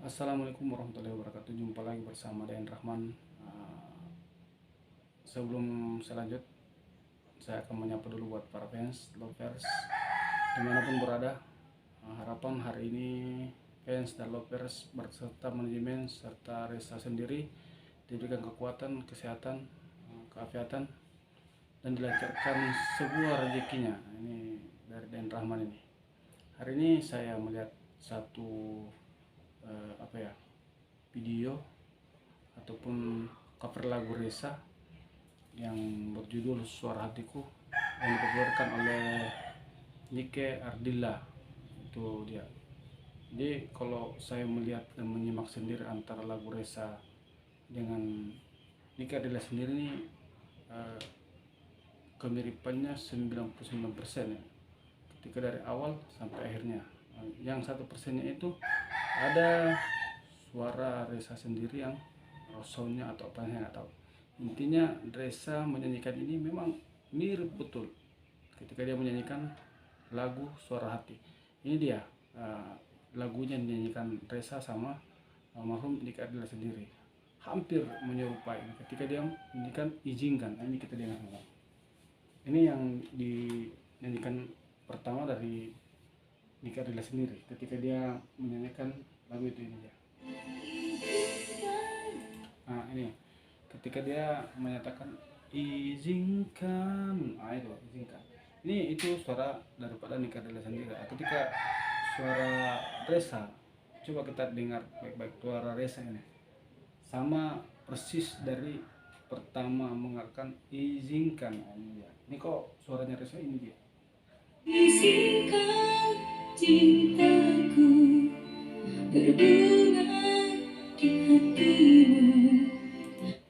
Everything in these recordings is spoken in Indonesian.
Assalamualaikum warahmatullahi wabarakatuh. Jumpa lagi bersama Dayan Rahman. Sebelum saya lanjut, saya akan menyapa dulu buat para fans, lovers dimanapun berada. Harapan hari ini fans dan lovers berserta manajemen serta Resa sendiri diberikan kekuatan, kesehatan, keafiatan, dan dilancarkan sebuah rezekinya. Ini dari Dayan Rahman ini. Hari ini saya melihat satu video ataupun cover lagu Resa yang berjudul Suara Hatiku yang dipopulerkan oleh Nike Ardilla. Itu dia. Jadi kalau saya melihat dan menyimak sendiri antara lagu Resa dengan Nike Ardilla sendiri ini kemiripannya 99% ya, ketika dari awal sampai akhirnya. Yang 1%-nya itu ada suara Resa sendiri yang soundnya atau apa saya nggak tahu. Intinya Resa menyanyikan ini memang mirip betul ketika dia menyanyikan lagu Suara Hati. Ini dia lagunya yang dinyanyikan Resa sama almarhum Nika Ardila sendiri, hampir menyerupai ketika dia menyanyikan Izinkan. Ini kita dengar. Ini yang dinyanyikan pertama dari Nika Ardila sendiri ketika dia menyanyikan lagu itu. Ini dia. Nah ini ketika dia menyatakan izinkan, itu izinkan. Ini itu suara daripada Nika Ardila sendiri. Ketika suara Resa, coba kita dengar baik-baik suara Resa ini, sama persis dari pertama mengatakan izinkan. Ini kok suaranya Resa ini dia. Izinkan cintaku berbunga di hatimu.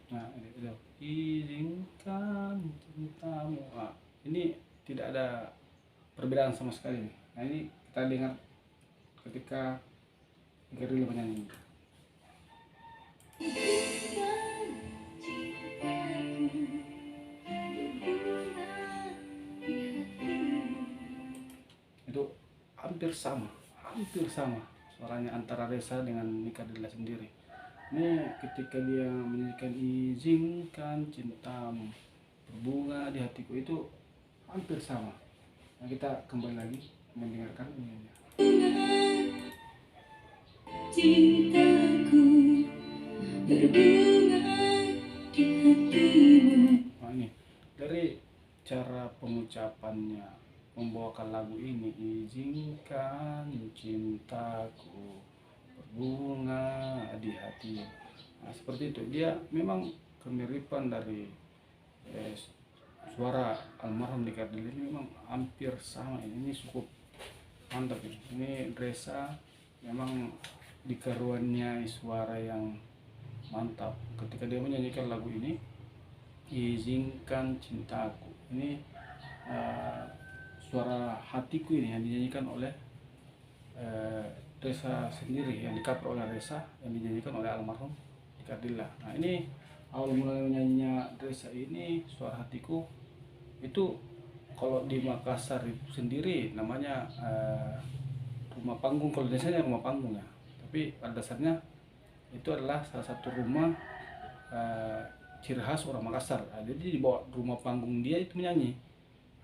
Nah ini itu izinkan cintamu. Ini tidak ada perbedaan sama sekali. Nah ini kita dengar ketika Geril menyanyi. Itu hampir sama suaranya antara Resa dengan Nika Ardila sendiri. Ini ketika dia menyanyikan izinkan cintamu berbunga di hatiku, itu hampir sama. Nah kita kembali lagi mendengarkan ini. Cintaku berbunga di hatimu. Nah ini dari cara pengucapannya membawakan lagu ini, izinkan cintaku berbunga di hati. Nah seperti itu, dia memang kemiripan dari suara almarhum Nika Ardila ini memang hampir sama. Ini cukup mantap ini. Ini Resa memang dikaruaniai suara yang mantap ketika dia menyanyikan lagu ini, izinkan cintaku. Ini suara hatiku ini yang dinyanyikan oleh Resa sendiri, yang di-cover oleh Resa, yang dinyanyikan oleh almarhum Nika Ardila. Nah ini awal mulai menyanyinya Resa ini, Suara Hatiku, itu kalau di Makassar itu sendiri namanya rumah panggung. Kalau biasanya rumah panggung ya, tapi pada dasarnya itu adalah salah satu rumah ciri khas orang Makassar. Jadi di bawah rumah panggung dia itu menyanyi.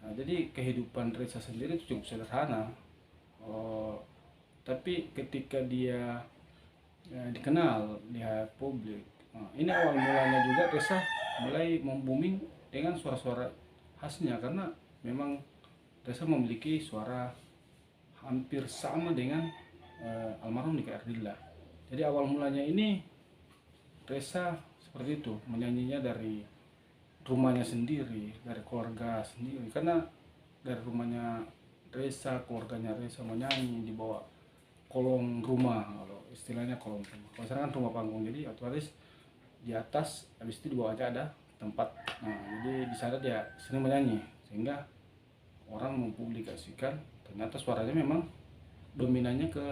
Jadi kehidupan Resa sendiri itu cukup sederhana. Tapi ketika dia dikenal di publik, ini awal mulanya juga Resa mulai membooming dengan suara-suara khasnya, karena memang Resa memiliki suara hampir sama dengan almarhum Nika Ardila. Jadi awal mulanya ini Resa seperti itu, menyanyinya dari rumahnya sendiri, dari keluarga sendiri, karena dari rumahnya Resa, keluarganya Resa menyanyi di bawah kolong rumah, kalau istilahnya kolong rumah. Kalau sekarang kan rumah panggung, jadi otomatis di atas, habis itu di bawah aja ada tempat. Nah, jadi di sana dia sering menyanyi sehingga orang mempublikasikan ternyata suaranya memang dominannya ke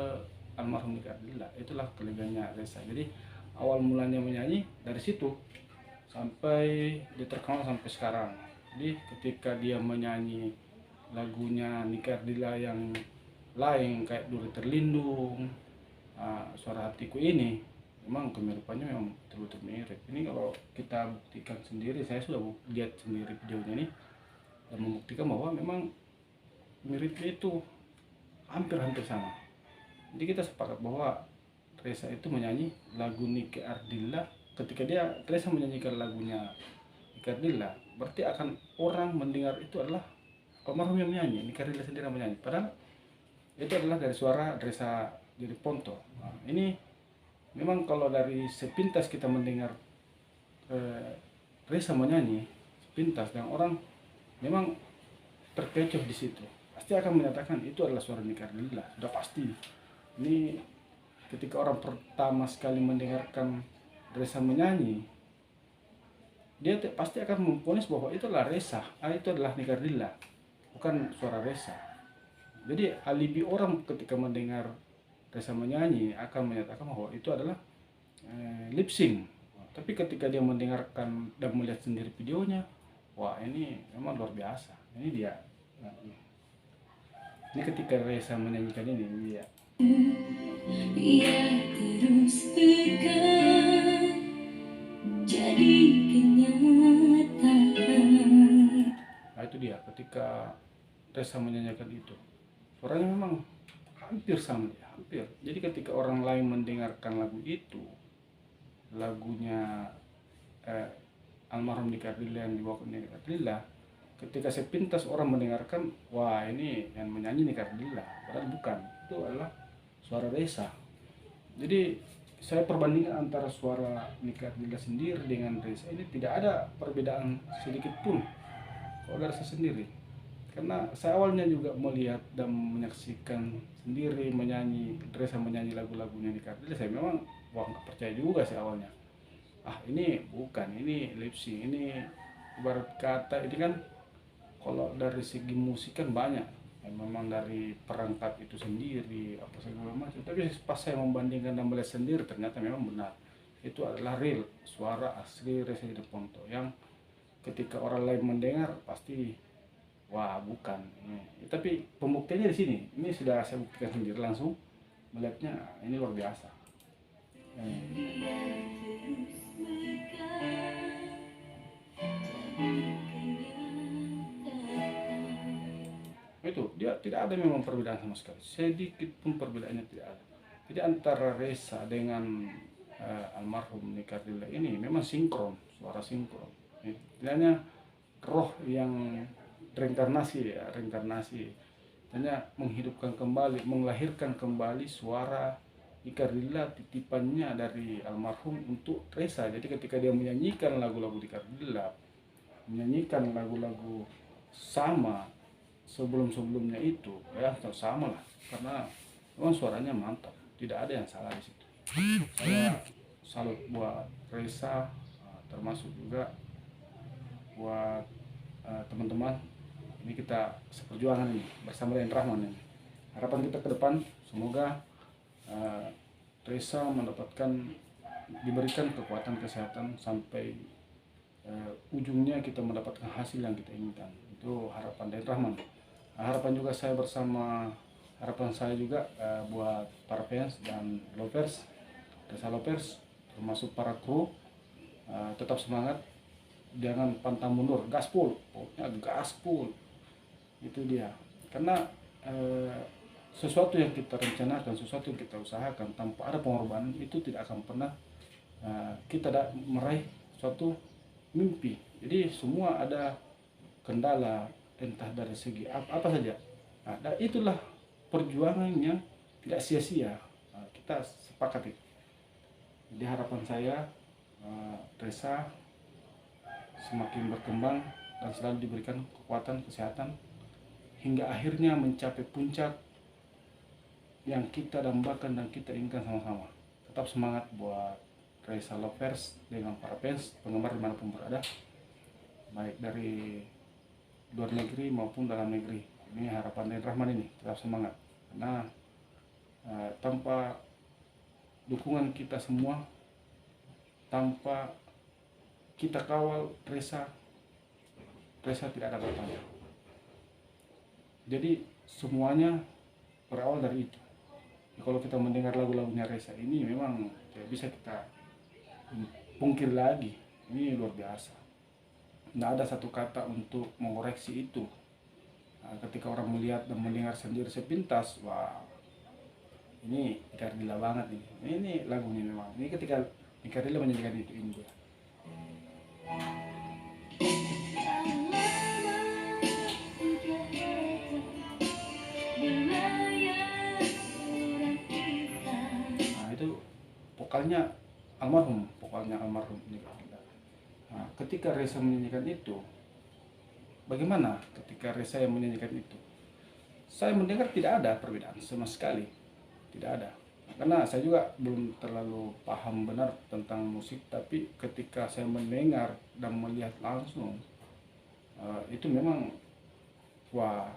almarhum Nika Ardila. Itulah kelebihannya Resa. Jadi awal mulanya menyanyi dari situ sampai dia terkenal sampai sekarang. Jadi ketika dia menyanyi lagunya Nika Ardila yang lain kayak Duri Terlindung, Suara Hatiku ini memang kemiripannya memang betul-betul mirip. Ini kalau kita buktikan sendiri, saya sudah lihat sendiri videonya ini dan membuktikan bahwa memang miripnya itu hampir-hampir sama. Jadi kita sepakat bahwa Reza itu menyanyi lagu Nike Ardilla. Ketika Reza menyanyikan lagunya Nike Ardilla, berarti akan orang mendengar itu adalah almarhum yang menyanyi, Nike Ardilla sendiri yang menyanyi. Padahal itu adalah dari suara Reza Diriponto. Nah, ini memang kalau dari sepintas kita mendengar Reza menyanyi sepintas, dan orang memang terkecoh di situ, pasti akan menyatakan itu adalah suara Nike Ardilla, sudah pasti. Ini ketika orang pertama sekali mendengarkan Reza menyanyi, dia pasti akan memvonis bahwa itu adalah Reza, itu adalah Nike Ardilla, bukan suara Reza. Jadi alibi orang ketika mendengar Reza menyanyi akan menyatakan bahwa itu adalah lip sync. Tapi ketika dia mendengarkan dan melihat sendiri videonya, wah ini memang luar biasa. Ini dia. Ini ketika Reza menyanyikan ini, dia. Ia terus pegang jadi kenyataan. Nah itu dia, ketika Reza menyanyikan itu, suaranya memang hampir sama, hampir. Jadi ketika orang lain mendengarkan lagu itu, lagunya almarhum Nike Ardilla yang dibawakan Nike Ardilla, ketika sepintas orang mendengarkan, wah ini yang menyanyi Nike Ardilla, padahal bukan, itu adalah suara Reza. Jadi saya perbandingkan antara suara Nike Ardilla sendiri dengan Reza, ini tidak ada perbedaan sedikit pun kalau dari saya sendiri. Karena saya awalnya juga melihat dan menyaksikan sendiri Reza menyanyi lagu-lagunya Nike Ardilla, saya memang nggak percaya juga sih awalnya. Ini bukan, ini lip sync, ini ibarat kata ini kan kalau dari segi musik kan banyak, memang dari perangkat itu sendiri apa segala macam. Tapi pas saya membandingkan dan melihat sendiri, ternyata memang benar itu adalah real suara asli Reza Diriponto yang ketika orang lain mendengar pasti wah bukan. Tapi pembuktiannya di sini, ini sudah saya buktikan sendiri langsung melihatnya, ini luar biasa. Itu dia tidak ada memang perbedaan sama sekali, sedikit pun perbedaannya tidak ada. Jadi antara Reza dengan almarhum Nike Ardilla ini memang sinkron, suara sinkron. Istilahnya roh yang reinkarnasi, hanya menghidupkan kembali, menglahirkan kembali suara Nike Ardilla titipannya dari almarhum untuk Reza. Jadi ketika dia menyanyikan lagu-lagu Nike Ardilla, menyanyikan lagu-lagu sama sebelum-sebelumnya itu, ya sama lah, karena memang suaranya mantap, tidak ada yang salah di situ. Saya salut buat Reza, termasuk juga buat teman-teman. Ini kita seperjuangan ini bersama dengan Rahman ini. Harapan kita ke depan semoga Reza diberikan kekuatan kesehatan sampai ujungnya kita mendapatkan hasil yang kita inginkan. Itu harapan dari Rahman. Harapan saya juga buat para fans dan lovers, Reza lovers, termasuk para kru, tetap semangat, jangan pantang mundur, gaspol, pokoknya gaspol. Itu dia. Karena sesuatu yang kita rencanakan, sesuatu yang kita usahakan tanpa ada pengorbanan itu tidak akan pernah kita meraih suatu mimpi. Jadi semua ada kendala, entah dari segi apa saja. Dan itulah perjuangannya tidak sia-sia. Kita sepakati. Jadi harapan saya Reza semakin berkembang dan selalu diberikan kekuatan kesehatan hingga akhirnya mencapai puncak yang kita dambakan dan kita inginkan sama-sama. Tetap semangat buat Reza lovers dengan para fans, penggemar dimanapun berada, baik dari luar negeri maupun dalam negeri. Ini harapan dari Rahman ini, tetap semangat. Karena tanpa dukungan kita semua, tanpa kita kawal Reza tidak ada apa-apa. Jadi semuanya berawal dari itu. Kalau kita mendengar lagu-lagunya Reza ini memang tidak bisa kita pungkir lagi, ini luar biasa. Tidak ada satu kata untuk mengoreksi itu. Nah, ketika orang melihat dan mendengar sendiri sepintas, wah ini Ika Ardila banget nih. Ini lagu ini memang. Ini ketika Ika Ardila menyanyikan itu ini dia. Nah itu vokalnya almarhum Ika Ardila. Nah, ketika Reza menyanyikan itu, bagaimana ketika Reza yang menyanyikan itu? Saya mendengar tidak ada perbedaan sama sekali, tidak ada. Karena saya juga belum terlalu paham benar tentang musik, tapi ketika saya mendengar dan melihat langsung, itu memang wah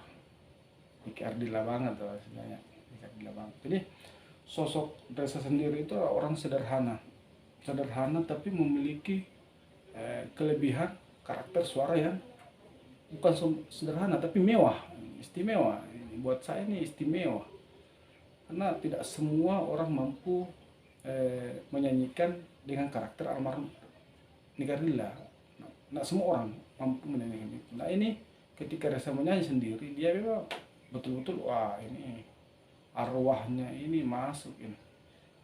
Ika Ardila banget sebenarnya, Ika Ardila banget. Jadi sosok Reza sendiri itu orang sederhana, tapi memiliki kelebihan karakter suara yang bukan sederhana tapi mewah, istimewa. Buat saya ini istimewa karena tidak semua orang mampu menyanyikan dengan karakter almarhum Ika Ardila. Nah, semua orang mampu menyanyikan itu. Nah ini ketika Reza menyanyi sendiri, dia memang betul-betul wah ini arwahnya ini masuk ini.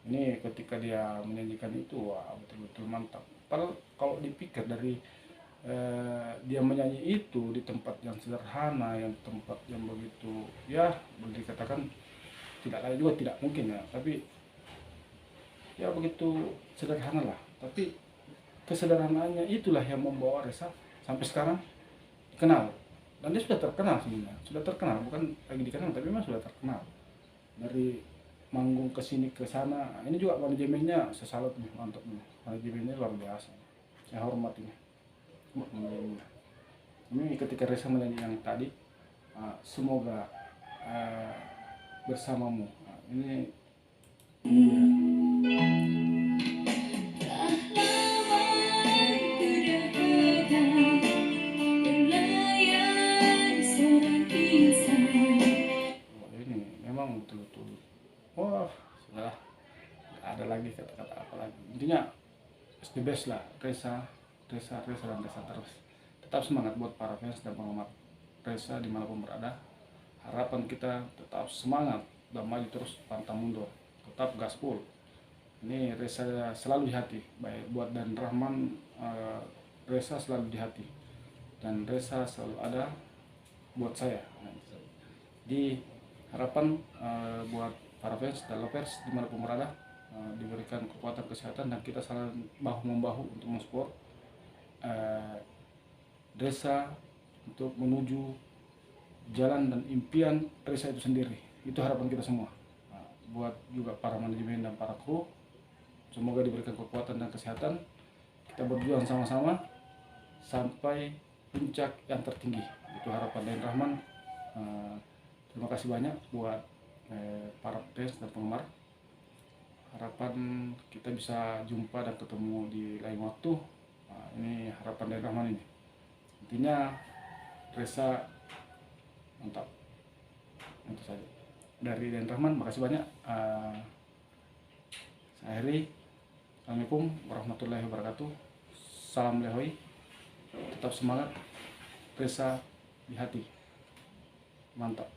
Ini ketika dia menyanyikan itu wah betul-betul mantap. Padahal kalau dipikir dari dia menyanyi itu di tempat yang sederhana, yang tempat yang begitu ya boleh dikatakan tidak layak juga, tidak mungkin ya, tapi ya begitu sederhana lah. Tapi kesederhanaannya itulah yang membawa Reza sampai sekarang dikenal, dan dia sudah terkenal sebenarnya, sudah terkenal, bukan lagi dikenal tapi memang sudah terkenal. Dari manggung ke sini ke sana, ini juga manajemennya saya salut nih, mantap nih, manajemennya luar biasa, saya hormat ini. Ini ketika Reza menyanyi yang tadi, semoga bersamamu. Nah, ini dia. Oh, ini memang betul-betul wah sudah nggak ada lagi kata-kata apa lagi. Intinya it's the best lah, Reza dan Reza terus. Tetap semangat buat para fans dan penggemar Reza dimanapun berada. Harapan kita tetap semangat dan maju terus, pantang mundur, tetap gaspol. Ini Reza selalu di hati, baik buat Dan Rahman, Reza selalu di hati, dan Reza selalu ada buat saya. Di harapan buat para fans dan lovers dimanapun berada, diberikan kekuatan, kesehatan, dan kita saling bahu membahu untuk mensupport Reza untuk menuju jalan dan impian Reza itu sendiri. Itu harapan kita semua. Buat juga para manajemen dan para kru, semoga diberikan kekuatan dan kesehatan. Kita berjuang sama-sama sampai puncak yang tertinggi. Itu harapan Dan Rahman. Terima kasih banyak buat para fans dan penggemar. Harapan kita bisa jumpa dan ketemu di lain waktu. Ini harapan Dan Rahman ini. Intinya Reza mantap. Itu saja dari Dan Rahman. Makasih banyak. Saya akhiri. Assalamualaikum warahmatullahi wabarakatuh. Salam lehoi. Tetap semangat. Reza di hati. Mantap.